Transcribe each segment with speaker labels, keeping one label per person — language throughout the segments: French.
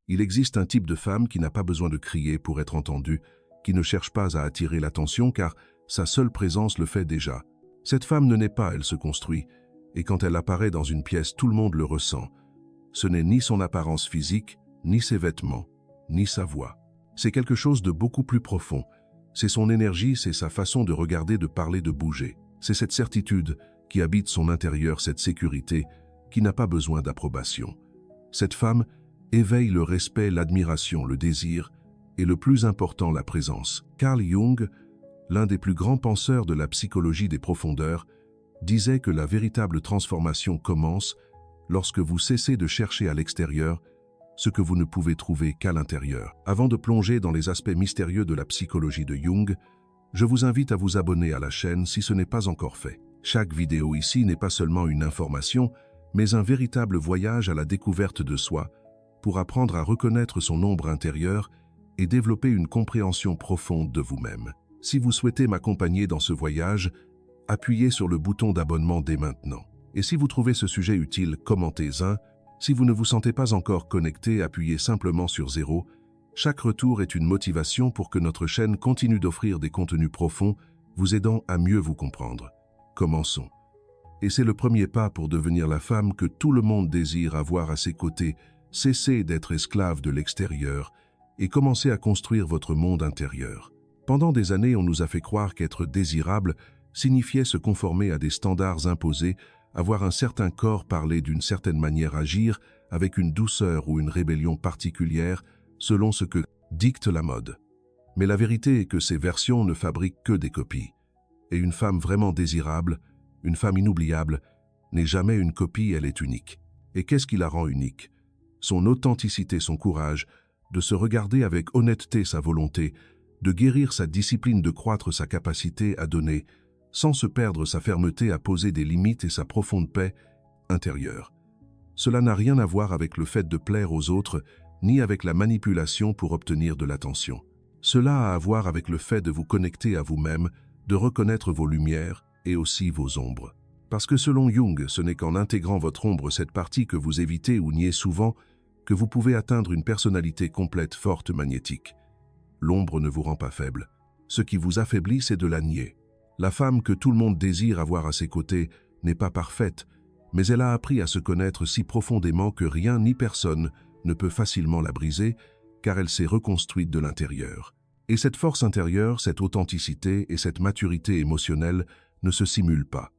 Speaker 1: Il existe un type de femme qui n'a pas besoin de crier pour être entendue, qui ne cherche pas à attirer l'attention car sa seule présence le fait déjà. Cette femme ne naît pas, elle se construit, et quand elle apparaît dans une pièce, tout le monde le ressent. Ce n'est ni son apparence physique, ni ses vêtements, ni sa voix. C'est quelque chose de beaucoup plus profond. C'est son énergie, c'est sa façon de regarder, de parler, de bouger. C'est cette certitude qui habite son intérieur, cette sécurité qui n'a pas besoin d'approbation. Cette femme éveille le respect, l'admiration, le désir et le plus important, la présence. Carl Jung, l'un des plus grands penseurs de la psychologie des profondeurs, disait que la véritable transformation commence lorsque vous cessez de chercher à l'extérieur ce que vous ne pouvez trouver qu'à l'intérieur. Avant de plonger dans les aspects mystérieux de la psychologie de Jung, je vous invite à vous abonner à la chaîne si ce n'est pas encore fait. Chaque vidéo ici n'est pas seulement une information, mais un véritable voyage à la découverte de soi pour apprendre à reconnaître son ombre intérieure et développer une compréhension profonde de vous-même. Si vous souhaitez m'accompagner dans ce voyage, appuyez sur le bouton d'abonnement dès maintenant. Et si vous trouvez ce sujet utile, commentez-en. Si vous ne vous sentez pas encore connecté, appuyez simplement sur 0. Chaque retour est une motivation pour que notre chaîne continue d'offrir des contenus profonds, vous aidant à mieux vous comprendre. Commençons. Et c'est le premier pas pour devenir la femme que tout le monde désire avoir à ses côtés. Cessez d'être esclave de l'extérieur et commencez à construire votre monde intérieur. Pendant des années, on nous a fait croire qu'être désirable signifiait se conformer à des standards imposés, avoir un certain corps, parler d'une certaine manière, agir avec une douceur ou une rébellion particulière selon ce que dicte la mode. Mais la vérité est que ces versions ne fabriquent que des copies. Et une femme vraiment désirable, une femme inoubliable, n'est jamais une copie, elle est unique. Et qu'est-ce qui la rend unique? Son authenticité, son courage, de se regarder avec honnêteté sa volonté, de guérir sa discipline, de croître sa capacité à donner, sans se perdre sa fermeté à poser des limites et sa profonde paix intérieure. Cela n'a rien à voir avec le fait de plaire aux autres, ni avec la manipulation pour obtenir de l'attention. Cela a à voir avec le fait de vous connecter à vous-même, de reconnaître vos lumières et aussi vos ombres. Parce que selon Jung, ce n'est qu'en intégrant votre ombre, cette partie que vous évitez ou niez souvent, que vous pouvez atteindre une personnalité complète, forte, magnétique. L'ombre ne vous rend pas faible. Ce qui vous affaiblit, c'est de la nier. La femme que tout le monde désire avoir à ses côtés n'est pas parfaite, mais elle a appris à se connaître si profondément que rien ni personne ne peut facilement la briser, car elle s'est reconstruite de l'intérieur. Et cette force intérieure, cette authenticité et cette maturité émotionnelle ne se simulent pas.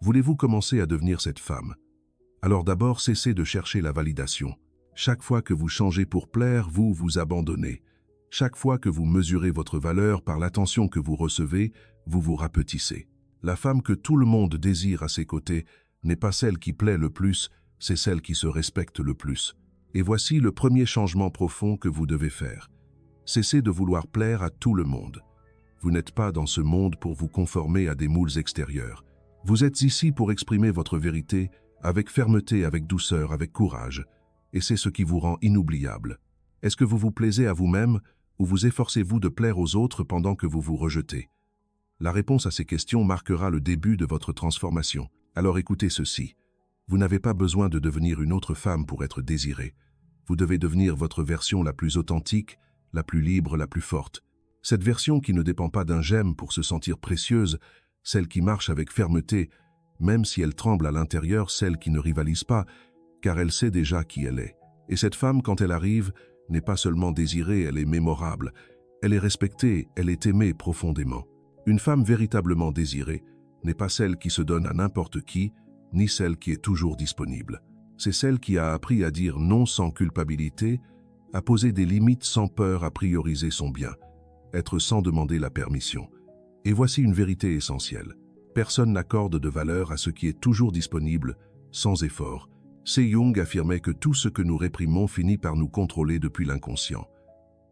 Speaker 1: Voulez-vous commencer à devenir cette femme? Alors d'abord, cessez de chercher la validation. Chaque fois que vous changez pour plaire, vous vous abandonnez. Chaque fois que vous mesurez votre valeur par l'attention que vous recevez, vous vous rapetissez. La femme que tout le monde désire à ses côtés n'est pas celle qui plaît le plus, c'est celle qui se respecte le plus. Et voici le premier changement profond que vous devez faire. Cessez de vouloir plaire à tout le monde. Vous n'êtes pas dans ce monde pour vous conformer à des moules extérieurs. Vous êtes ici pour exprimer votre vérité avec fermeté, avec douceur, avec courage. Et c'est ce qui vous rend inoubliable. Est-ce que vous vous plaisez à vous-même ou vous efforcez-vous de plaire aux autres pendant que vous vous rejetez? La réponse à ces questions marquera le début de votre transformation. Alors écoutez ceci. Vous n'avez pas besoin de devenir une autre femme pour être désirée. Vous devez devenir votre version la plus authentique, la plus libre, la plus forte. Cette version qui ne dépend pas d'un j'aime pour se sentir précieuse, celle qui marche avec fermeté, même si elle tremble à l'intérieur, celle qui ne rivalise pas, car elle sait déjà qui elle est. Et cette femme, quand elle arrive, n'est pas seulement désirée, elle est mémorable. Elle est respectée, elle est aimée profondément. Une femme véritablement désirée n'est pas celle qui se donne à n'importe qui, ni celle qui est toujours disponible. C'est celle qui a appris à dire non sans culpabilité, à poser des limites sans peur, à prioriser son bien, être sans demander la permission. Et voici une vérité essentielle. Personne n'accorde de valeur à ce qui est toujours disponible, sans effort. C. Jung affirmait que tout ce que nous réprimons finit par nous contrôler depuis l'inconscient.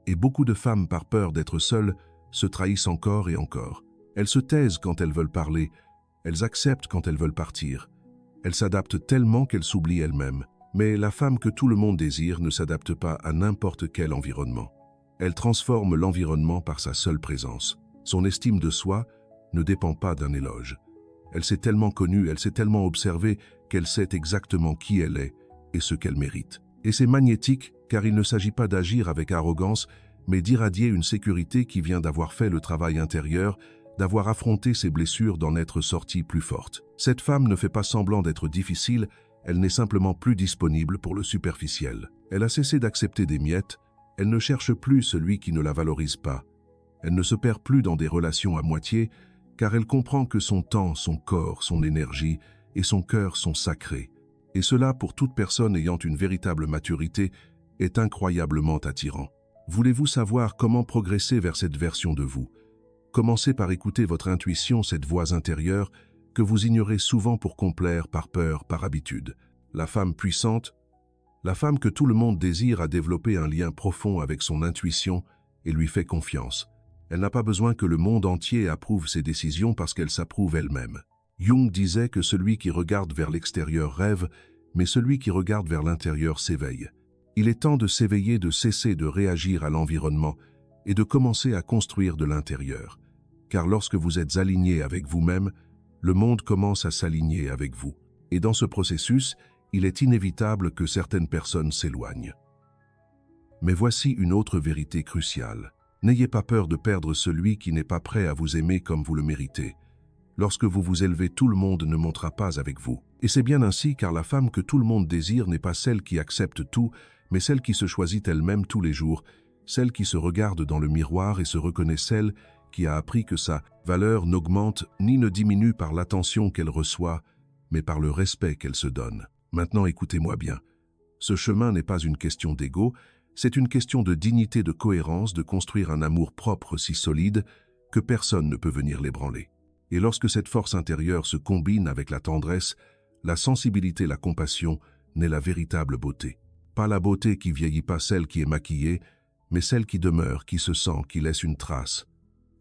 Speaker 1: Et beaucoup de femmes, par peur d'être seules, se trahissent encore et encore. Elles se taisent quand elles veulent parler, elles acceptent quand elles veulent partir. Elles s'adaptent tellement qu'elles s'oublient elles-mêmes. Mais la femme que tout le monde désire ne s'adapte pas à n'importe quel environnement. Elle transforme l'environnement par sa seule présence. Son estime de soi ne dépend pas d'un éloge. Elle s'est tellement connue, elle s'est tellement observée qu'elle sait exactement qui elle est et ce qu'elle mérite. Et c'est magnétique car il ne s'agit pas d'agir avec arrogance, mais d'irradier une sécurité qui vient d'avoir fait le travail intérieur, d'avoir affronté ses blessures, d'en être sortie plus forte. Cette femme ne fait pas semblant d'être difficile, elle n'est simplement plus disponible pour le superficiel. Elle a cessé d'accepter des miettes, elle ne cherche plus celui qui ne la valorise pas. Elle ne se perd plus dans des relations à moitié, car elle comprend que son temps, son corps, son énergie et son cœur sont sacrés. Et cela, pour toute personne ayant une véritable maturité, est incroyablement attirant. Voulez-vous savoir comment progresser vers cette version de vous? Commencez par écouter votre intuition, cette voix intérieure que vous ignorez souvent pour complaire, par peur, par habitude. La femme puissante, la femme que tout le monde désire, a développé un lien profond avec son intuition et lui fait confiance. Elle n'a pas besoin que le monde entier approuve ses décisions parce qu'elle s'approuve elle-même. Jung disait que celui qui regarde vers l'extérieur rêve, mais celui qui regarde vers l'intérieur s'éveille. Il est temps de s'éveiller, de cesser de réagir à l'environnement et de commencer à construire de l'intérieur. Car lorsque vous êtes aligné avec vous-même, le monde commence à s'aligner avec vous. Et dans ce processus, il est inévitable que certaines personnes s'éloignent. Mais voici une autre vérité cruciale. N'ayez pas peur de perdre celui qui n'est pas prêt à vous aimer comme vous le méritez. Lorsque vous vous élevez, tout le monde ne montera pas avec vous. Et c'est bien ainsi, car la femme que tout le monde désire n'est pas celle qui accepte tout, mais celle qui se choisit elle-même tous les jours, celle qui se regarde dans le miroir et se reconnaît, celle qui a appris que sa valeur n'augmente ni ne diminue par l'attention qu'elle reçoit, mais par le respect qu'elle se donne. Maintenant, écoutez-moi bien. Ce chemin n'est pas une question d'ego, c'est une question de dignité, de cohérence, de construire un amour propre si solide que personne ne peut venir l'ébranler. Et lorsque cette force intérieure se combine avec la tendresse, la sensibilité, la compassion, naît la véritable beauté. Pas la beauté qui vieillit, pas celle qui est maquillée, mais celle qui demeure, qui se sent, qui laisse une trace.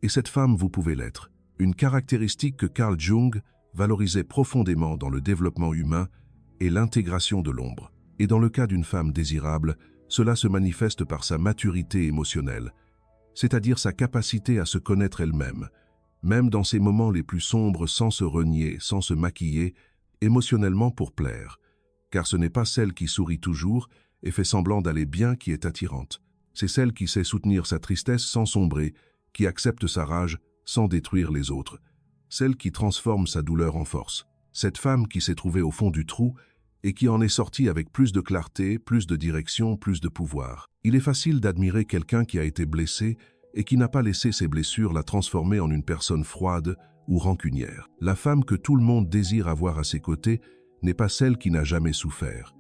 Speaker 1: Et cette femme, vous pouvez l'être. Une caractéristique que Carl Jung valorisait profondément dans le développement humain est l'intégration de l'ombre. Et dans le cas d'une femme désirable, cela se manifeste par sa maturité émotionnelle, c'est-à-dire sa capacité à se connaître elle-même, même dans ses moments les plus sombres, sans se renier, sans se maquiller, émotionnellement pour plaire. Car ce n'est pas celle qui sourit toujours et fait semblant d'aller bien qui est attirante. C'est celle qui sait soutenir sa tristesse sans sombrer, qui accepte sa rage sans détruire les autres, celle qui transforme sa douleur en force. Cette femme qui s'est trouvée au fond du trou et qui en est sortie avec plus de clarté, plus de direction, plus de pouvoir. Il est facile d'admirer quelqu'un qui a été blessé et qui n'a pas laissé ses blessures la transformer en une personne froide ou rancunière. La femme que tout le monde désire avoir à ses côtés n'est pas celle qui n'a jamais souffert.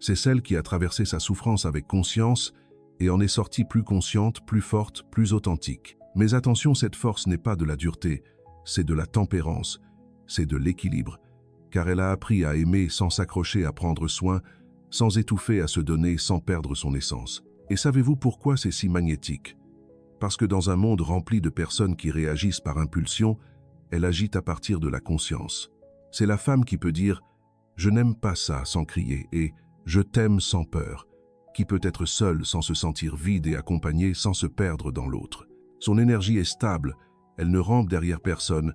Speaker 1: C'est celle qui a traversé sa souffrance avec conscience et en est sortie plus consciente, plus forte, plus authentique. Mais attention, cette force n'est pas de la dureté, c'est de la tempérance, c'est de l'équilibre, car elle a appris à aimer sans s'accrocher, à prendre soin, sans étouffer, à se donner sans perdre son essence. Et savez-vous pourquoi c'est si magnétique? Parce que dans un monde rempli de personnes qui réagissent par impulsion, elle agit à partir de la conscience. C'est la femme qui peut dire « je n'aime pas ça » sans crier et « je t'aime » sans peur, qui peut être seule sans se sentir vide et accompagnée sans se perdre dans l'autre. Son énergie est stable, elle ne rampe derrière personne,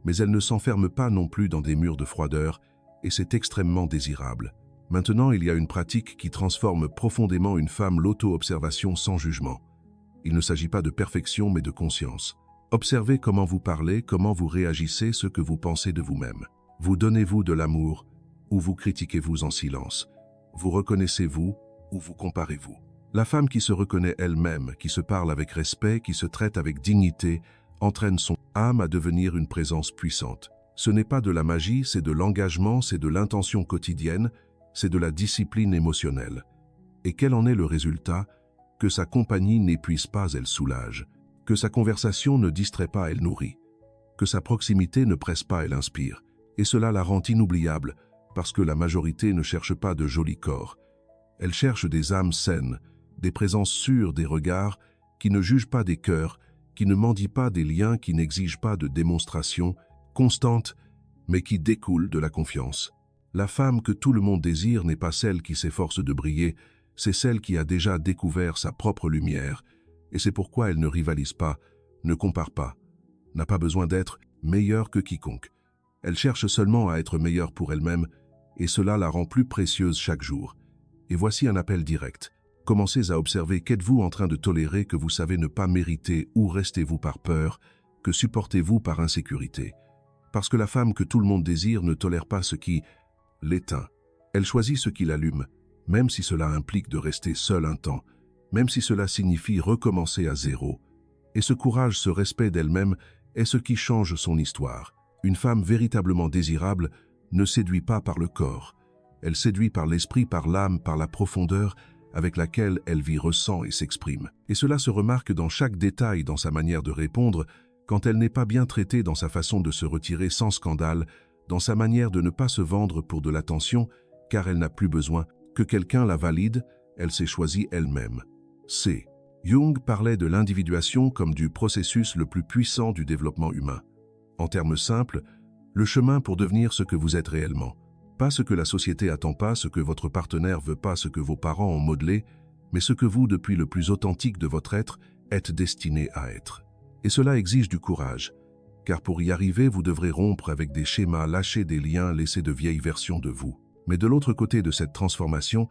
Speaker 1: mais elle ne s'enferme pas non plus dans des murs de froideur, et c'est extrêmement désirable. Maintenant, il y a une pratique qui transforme profondément une femme, l'auto-observation sans jugement. Il ne s'agit pas de perfection, mais de conscience. Observez comment vous parlez, comment vous réagissez, ce que vous pensez de vous-même. Vous donnez-vous de l'amour, ou vous critiquez-vous en silence? Vous reconnaissez-vous, ou vous comparez-vous? La femme qui se reconnaît elle-même, qui se parle avec respect, qui se traite avec dignité, entraîne son âme à devenir une présence puissante. Ce n'est pas de la magie, c'est de l'engagement, c'est de l'intention quotidienne, c'est de la discipline émotionnelle. Et quel en est le résultat? Que sa compagnie n'épuise pas, elle soulage. Que sa conversation ne distrait pas, elle nourrit. Que sa proximité ne presse pas, elle inspire. Et cela la rend inoubliable, parce que la majorité ne cherche pas de jolis corps. Elle cherche des âmes saines, des présences sûres, des regards qui ne jugent pas, des cœurs qui ne mendient pas, des liens qui n'exigent pas de démonstration constante, mais qui découlent de la confiance. La femme que tout le monde désire n'est pas celle qui s'efforce de briller, c'est celle qui a déjà découvert sa propre lumière, et c'est pourquoi elle ne rivalise pas, ne compare pas, n'a pas besoin d'être meilleure que quiconque. Elle cherche seulement à être meilleure pour elle-même, et cela la rend plus précieuse chaque jour. Et voici un appel direct. Commencez à observer qu'êtes-vous en train de tolérer que vous savez ne pas mériter ou restez-vous par peur, que supportez-vous par insécurité. Parce que la femme que tout le monde désire ne tolère pas ce qui l'éteint. Elle choisit ce qui l'allume, même si cela implique de rester seule un temps, même si cela signifie recommencer à zéro. Et ce courage, ce respect d'elle-même est ce qui change son histoire. Une femme véritablement désirable ne séduit pas par le corps. Elle séduit par l'esprit, par l'âme, par la profondeur avec laquelle elle vit, ressent et s'exprime. Et cela se remarque dans chaque détail, dans sa manière de répondre, quand elle n'est pas bien traitée, dans sa façon de se retirer sans scandale, dans sa manière de ne pas se vendre pour de l'attention, car elle n'a plus besoin que quelqu'un la valide, elle s'est choisie elle-même. C. Jung parlait de l'individuation comme du processus le plus puissant du développement humain. En termes simples, le chemin pour devenir ce que vous êtes réellement. Pas ce que la société attend, pas ce que votre partenaire veut, pas ce que vos parents ont modelé, mais ce que vous, depuis le plus authentique de votre être, êtes destiné à être. Et cela exige du courage, car pour y arriver, vous devrez rompre avec des schémas, lâcher des liens, laisser de vieilles versions de vous. Mais de l'autre côté de cette transformation,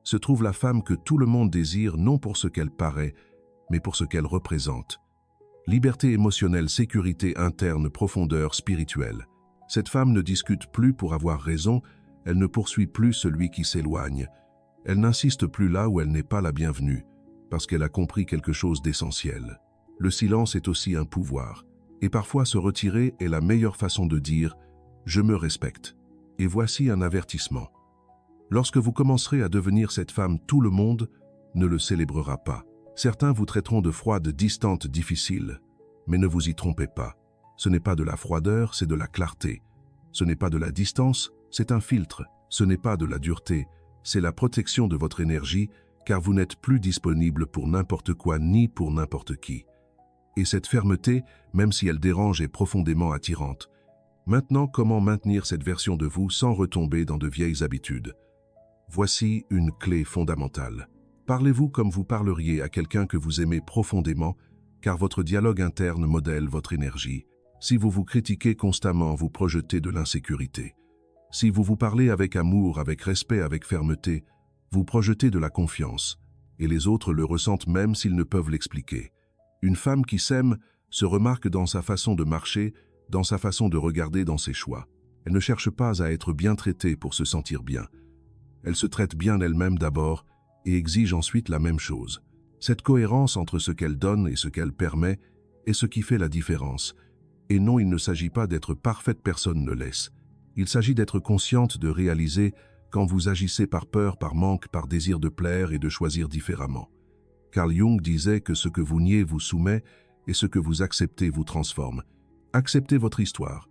Speaker 1: se trouve la femme que tout le monde désire, non pour ce qu'elle paraît, mais pour ce qu'elle représente. Liberté émotionnelle, sécurité interne, profondeur spirituelle. Cette femme ne discute plus pour avoir raison, elle ne poursuit plus celui qui s'éloigne. Elle n'insiste plus là où elle n'est pas la bienvenue, parce qu'elle a compris quelque chose d'essentiel. Le silence est aussi un pouvoir, et parfois se retirer est la meilleure façon de dire « je me respecte ». Et voici un avertissement. Lorsque vous commencerez à devenir cette femme, tout le monde ne le célébrera pas. Certains vous traiteront de froide, distante, difficile. Mais ne vous y trompez pas. Ce n'est pas de la froideur, c'est de la clarté. Ce n'est pas de la distance, c'est un filtre. Ce n'est pas de la dureté, c'est la protection de votre énergie, car vous n'êtes plus disponible pour n'importe quoi ni pour n'importe qui. Et cette fermeté, même si elle dérange, est profondément attirante. Maintenant, comment maintenir cette version de vous sans retomber dans de vieilles habitudes? Voici une clé fondamentale. Parlez-vous comme vous parleriez à quelqu'un que vous aimez profondément, car votre dialogue interne modèle votre énergie. Si vous vous critiquez constamment, vous projetez de l'insécurité. Si vous vous parlez avec amour, avec respect, avec fermeté, vous projetez de la confiance. Et les autres le ressentent même s'ils ne peuvent l'expliquer. Une femme qui s'aime se remarque dans sa façon de marcher, dans sa façon de regarder, dans ses choix. Elle ne cherche pas à être bien traitée pour se sentir bien. Elle se traite bien elle-même d'abord et exige ensuite la même chose. Cette cohérence entre ce qu'elle donne et ce qu'elle permet est ce qui fait la différence. Et non, il ne s'agit pas d'être parfaite, personne ne laisse. Il s'agit d'être consciente, de réaliser quand vous agissez par peur, par manque, par désir de plaire et de choisir différemment. Carl Jung disait que ce que vous niez vous soumet et ce que vous acceptez vous transforme. Acceptez votre histoire,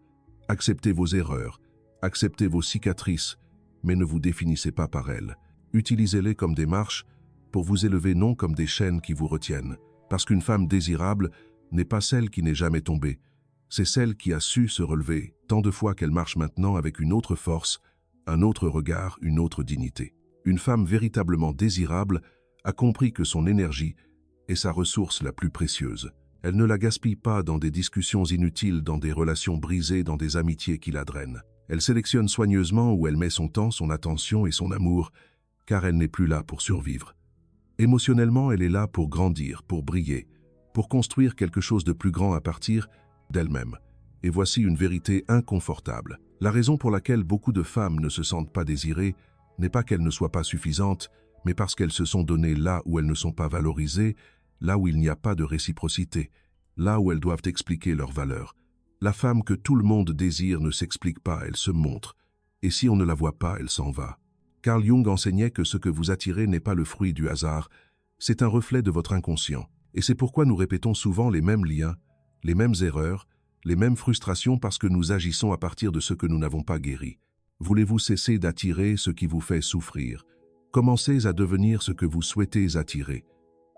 Speaker 1: acceptez vos erreurs, acceptez vos cicatrices, mais ne vous définissez pas par elles. Utilisez-les comme des marches pour vous élever, non comme des chaînes qui vous retiennent. Parce qu'une femme désirable n'est pas celle qui n'est jamais tombée. C'est celle qui a su se relever tant de fois qu'elle marche maintenant avec une autre force, un autre regard, une autre dignité. Une femme véritablement désirable a compris que son énergie est sa ressource la plus précieuse. Elle ne la gaspille pas dans des discussions inutiles, dans des relations brisées, dans des amitiés qui la drainent. Elle sélectionne soigneusement où elle met son temps, son attention et son amour, car elle n'est plus là pour survivre. Émotionnellement, elle est là pour grandir, pour briller, pour construire quelque chose de plus grand à partir d'elle-même. Et voici une vérité inconfortable. La raison pour laquelle beaucoup de femmes ne se sentent pas désirées n'est pas qu'elles ne soient pas suffisantes, mais parce qu'elles se sont données là où elles ne sont pas valorisées, là où il n'y a pas de réciprocité, là où elles doivent expliquer leur valeur. La femme que tout le monde désire ne s'explique pas, elle se montre. Et si on ne la voit pas, elle s'en va. Carl Jung enseignait que ce que vous attirez n'est pas le fruit du hasard, c'est un reflet de votre inconscient. Et c'est pourquoi nous répétons souvent les mêmes liens, les mêmes erreurs, les mêmes frustrations parce que nous agissons à partir de ce que nous n'avons pas guéri. Voulez-vous cesser d'attirer ce qui vous fait souffrir? Commencez à devenir ce que vous souhaitez attirer.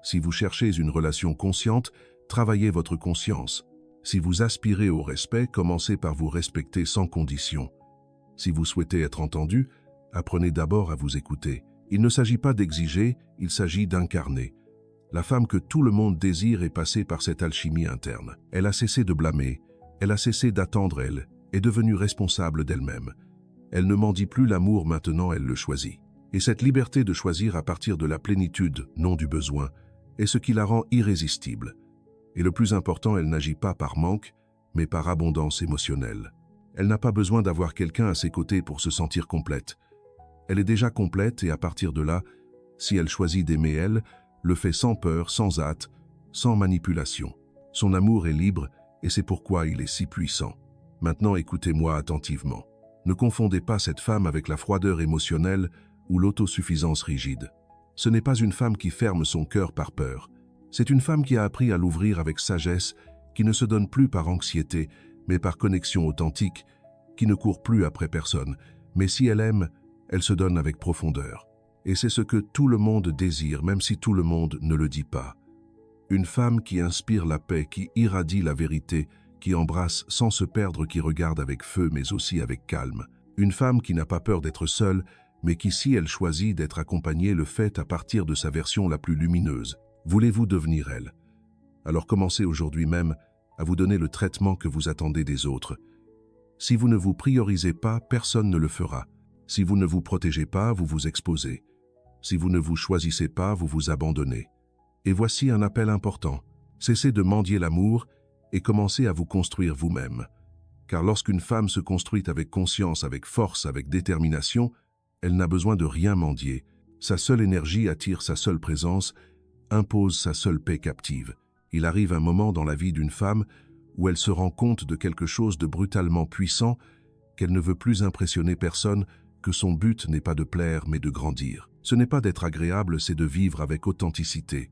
Speaker 1: Si vous cherchez une relation consciente, travaillez votre conscience. Si vous aspirez au respect, commencez par vous respecter sans condition. Si vous souhaitez être entendu, apprenez d'abord à vous écouter. Il ne s'agit pas d'exiger, il s'agit d'incarner. La femme que tout le monde désire est passée par cette alchimie interne. Elle a cessé de blâmer, elle a cessé d'attendre, elle est devenue responsable d'elle-même. Elle ne mendie plus l'amour, maintenant elle le choisit. Et cette liberté de choisir à partir de la plénitude, non du besoin, est ce qui la rend irrésistible. Et le plus important, elle n'agit pas par manque, mais par abondance émotionnelle. Elle n'a pas besoin d'avoir quelqu'un à ses côtés pour se sentir complète. Elle est déjà complète et à partir de là, si elle choisit d'aimer elle, le fait sans peur, sans hâte, sans manipulation. Son amour est libre et c'est pourquoi il est si puissant. Maintenant écoutez-moi attentivement. Ne confondez pas cette femme avec la froideur émotionnelle ou l'autosuffisance rigide. Ce n'est pas une femme qui ferme son cœur par peur. C'est une femme qui a appris à l'ouvrir avec sagesse, qui ne se donne plus par anxiété, mais par connexion authentique, qui ne court plus après personne. Mais si elle aime, elle se donne avec profondeur. Et c'est ce que tout le monde désire, même si tout le monde ne le dit pas. Une femme qui inspire la paix, qui irradie la vérité, qui embrasse sans se perdre, qui regarde avec feu mais aussi avec calme. Une femme qui n'a pas peur d'être seule, mais qui, si elle choisit d'être accompagnée, le fait à partir de sa version la plus lumineuse. Voulez-vous devenir elle? Alors commencez aujourd'hui même à vous donner le traitement que vous attendez des autres. Si vous ne vous priorisez pas, personne ne le fera. Si vous ne vous protégez pas, vous vous exposez. Si vous ne vous choisissez pas, vous vous abandonnez. Et voici un appel important. Cessez de mendier l'amour et commencez à vous construire vous-même. Car lorsqu'une femme se construit avec conscience, avec force, avec détermination, elle n'a besoin de rien mendier. Sa seule énergie attire sa seule présence, impose sa seule paix captive. Il arrive un moment dans la vie d'une femme où elle se rend compte de quelque chose de brutalement puissant, qu'elle ne veut plus impressionner personne, que son but n'est pas de plaire mais de grandir. Ce n'est pas d'être agréable, c'est de vivre avec authenticité.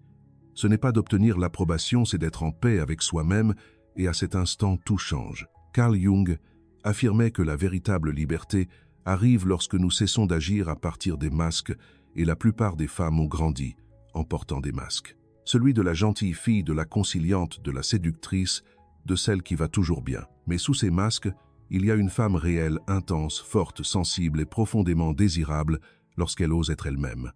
Speaker 1: Ce n'est pas d'obtenir l'approbation, c'est d'être en paix avec soi-même, et à cet instant tout change. Carl Jung affirmait que la véritable liberté arrive lorsque nous cessons d'agir à partir des masques, et la plupart des femmes ont grandi en portant des masques. Celui de la gentille fille, de la conciliante, de la séductrice, de celle qui va toujours bien. Mais sous ces masques, il y a une femme réelle, intense, forte, sensible et profondément désirable lorsqu'elle ose être elle-même.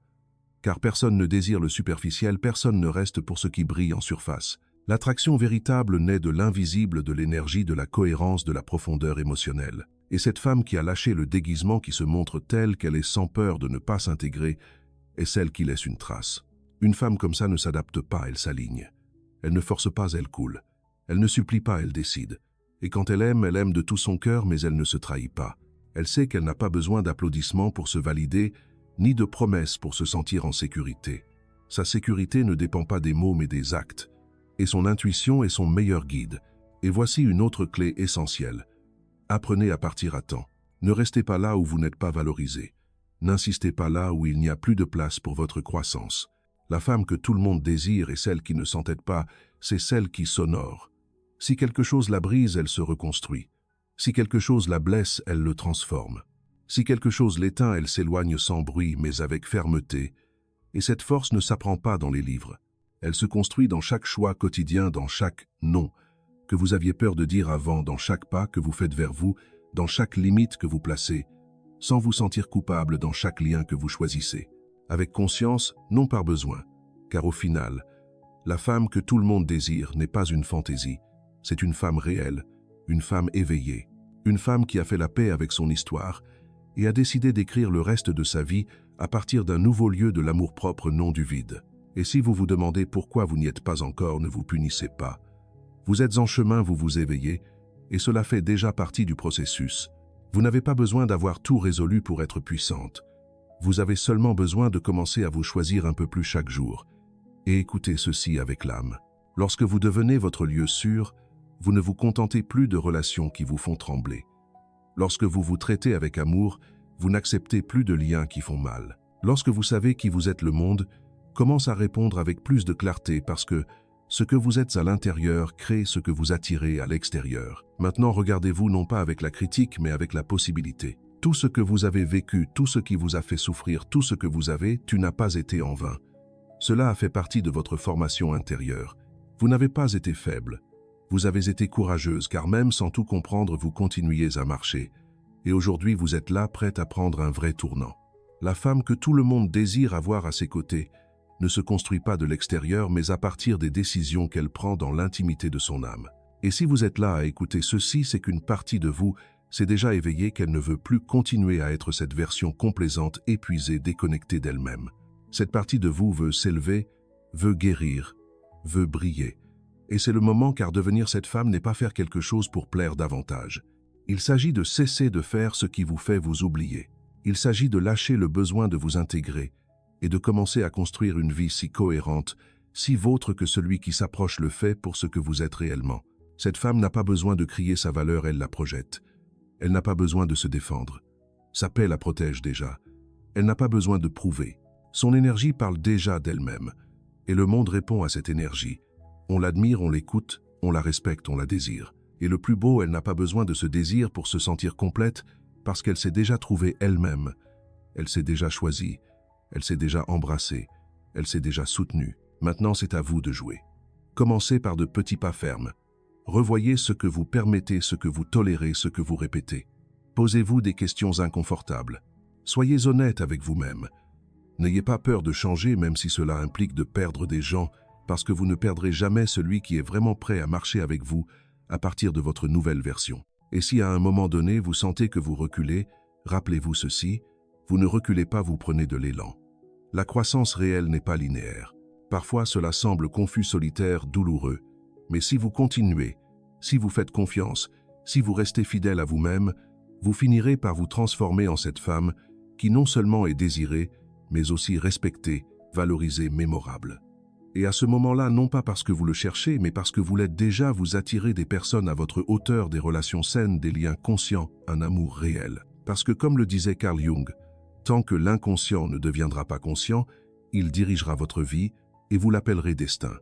Speaker 1: Car personne ne désire le superficiel, personne ne reste pour ce qui brille en surface. L'attraction véritable naît de l'invisible, de l'énergie, de la cohérence, de la profondeur émotionnelle. Et cette femme qui a lâché le déguisement, qui se montre telle qu'elle est sans peur de ne pas s'intégrer, est celle qui laisse une trace. Une femme comme ça ne s'adapte pas, elle s'aligne. Elle ne force pas, elle coule. Elle ne supplie pas, elle décide. Et quand elle aime de tout son cœur, mais elle ne se trahit pas. Elle sait qu'elle n'a pas besoin d'applaudissements pour se valider, ni de promesses pour se sentir en sécurité. Sa sécurité ne dépend pas des mots mais des actes. Et son intuition est son meilleur guide. Et voici une autre clé essentielle. Apprenez à partir à temps. Ne restez pas là où vous n'êtes pas valorisé. N'insistez pas là où il n'y a plus de place pour votre croissance. La femme que tout le monde désire et celle qui ne s'entête pas, c'est celle qui s'honore. Si quelque chose la brise, elle se reconstruit. Si quelque chose la blesse, elle le transforme. Si quelque chose l'éteint, elle s'éloigne sans bruit, mais avec fermeté. Et cette force ne s'apprend pas dans les livres. Elle se construit dans chaque choix quotidien, dans chaque « non » que vous aviez peur de dire avant, dans chaque pas que vous faites vers vous, dans chaque limite que vous placez, sans vous sentir coupable dans chaque lien que vous choisissez. Avec conscience, non par besoin, car au final, la femme que tout le monde désire n'est pas une fantaisie, c'est une femme réelle, une femme éveillée, une femme qui a fait la paix avec son histoire et a décidé d'écrire le reste de sa vie à partir d'un nouveau lieu de l'amour-propre, non du vide. Et si vous vous demandez pourquoi vous n'y êtes pas encore, ne vous punissez pas. Vous êtes en chemin, vous vous éveillez, et cela fait déjà partie du processus. Vous n'avez pas besoin d'avoir tout résolu pour être puissante. Vous avez seulement besoin de commencer à vous choisir un peu plus chaque jour. Et écoutez ceci avec l'âme. Lorsque vous devenez votre lieu sûr, vous ne vous contentez plus de relations qui vous font trembler. Lorsque vous vous traitez avec amour, vous n'acceptez plus de liens qui font mal. Lorsque vous savez qui vous êtes, le monde commence à répondre avec plus de clarté parce que ce que vous êtes à l'intérieur crée ce que vous attirez à l'extérieur. Maintenant, regardez-vous non pas avec la critique, mais avec la possibilité. Tout ce que vous avez vécu, tout ce qui vous a fait souffrir, tout ce que vous avez, tu n'as pas été en vain. Cela a fait partie de votre formation intérieure. Vous n'avez pas été faible. Vous avez été courageuse, car même sans tout comprendre, vous continuiez à marcher. Et aujourd'hui, vous êtes là, prête à prendre un vrai tournant. La femme que tout le monde désire avoir à ses côtés ne se construit pas de l'extérieur, mais à partir des décisions qu'elle prend dans l'intimité de son âme. Et si vous êtes là à écouter ceci, c'est qu'une partie de vous c'est déjà éveillé qu'elle ne veut plus continuer à être cette version complaisante, épuisée, déconnectée d'elle-même. Cette partie de vous veut s'élever, veut guérir, veut briller. Et c'est le moment, car devenir cette femme n'est pas faire quelque chose pour plaire davantage. Il s'agit de cesser de faire ce qui vous fait vous oublier. Il s'agit de lâcher le besoin de vous intégrer et de commencer à construire une vie si cohérente, si vôtre que celui qui s'approche le fait pour ce que vous êtes réellement. Cette femme n'a pas besoin de crier sa valeur, elle la projette. Elle n'a pas besoin de se défendre. Sa paix la protège déjà. Elle n'a pas besoin de prouver. Son énergie parle déjà d'elle-même. Et le monde répond à cette énergie. On l'admire, on l'écoute, on la respecte, on la désire. Et le plus beau, elle n'a pas besoin de ce désir pour se sentir complète, parce qu'elle s'est déjà trouvée elle-même. Elle s'est déjà choisie. Elle s'est déjà embrassée. Elle s'est déjà soutenue. Maintenant, c'est à vous de jouer. Commencez par de petits pas fermes. Revoyez ce que vous permettez, ce que vous tolérez, ce que vous répétez. Posez-vous des questions inconfortables. Soyez honnête avec vous-même. N'ayez pas peur de changer, même si cela implique de perdre des gens, parce que vous ne perdrez jamais celui qui est vraiment prêt à marcher avec vous à partir de votre nouvelle version. Et si à un moment donné vous sentez que vous reculez, rappelez-vous ceci, vous ne reculez pas, vous prenez de l'élan. La croissance réelle n'est pas linéaire. Parfois cela semble confus, solitaire, douloureux. Mais si vous continuez, si vous faites confiance, si vous restez fidèle à vous-même, vous finirez par vous transformer en cette femme qui non seulement est désirée, mais aussi respectée, valorisée, mémorable. Et à ce moment-là, non pas parce que vous le cherchez, mais parce que vous l'êtes déjà, vous attirez des personnes à votre hauteur, des relations saines, des liens conscients, un amour réel. Parce que comme le disait Carl Jung, tant que l'inconscient ne deviendra pas conscient, il dirigera votre vie et vous l'appellerez destin.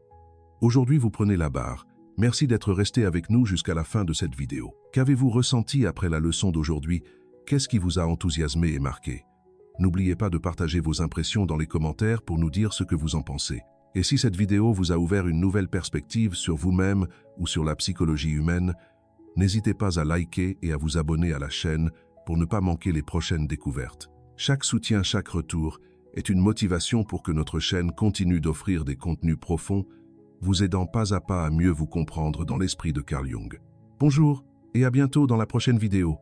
Speaker 1: Aujourd'hui, vous prenez la barre. Merci d'être resté avec nous jusqu'à la fin de cette vidéo. Qu'avez-vous ressenti après la leçon d'aujourd'hui? Qu'est-ce qui vous a enthousiasmé et marqué? N'oubliez pas de partager vos impressions dans les commentaires pour nous dire ce que vous en pensez. Et si cette vidéo vous a ouvert une nouvelle perspective sur vous-même ou sur la psychologie humaine, n'hésitez pas à liker et à vous abonner à la chaîne pour ne pas manquer les prochaines découvertes. Chaque soutien, chaque retour est une motivation pour que notre chaîne continue d'offrir des contenus profonds, vous aidant pas à pas à mieux vous comprendre dans l'esprit de Carl Jung. Bonjour et à bientôt dans la prochaine vidéo.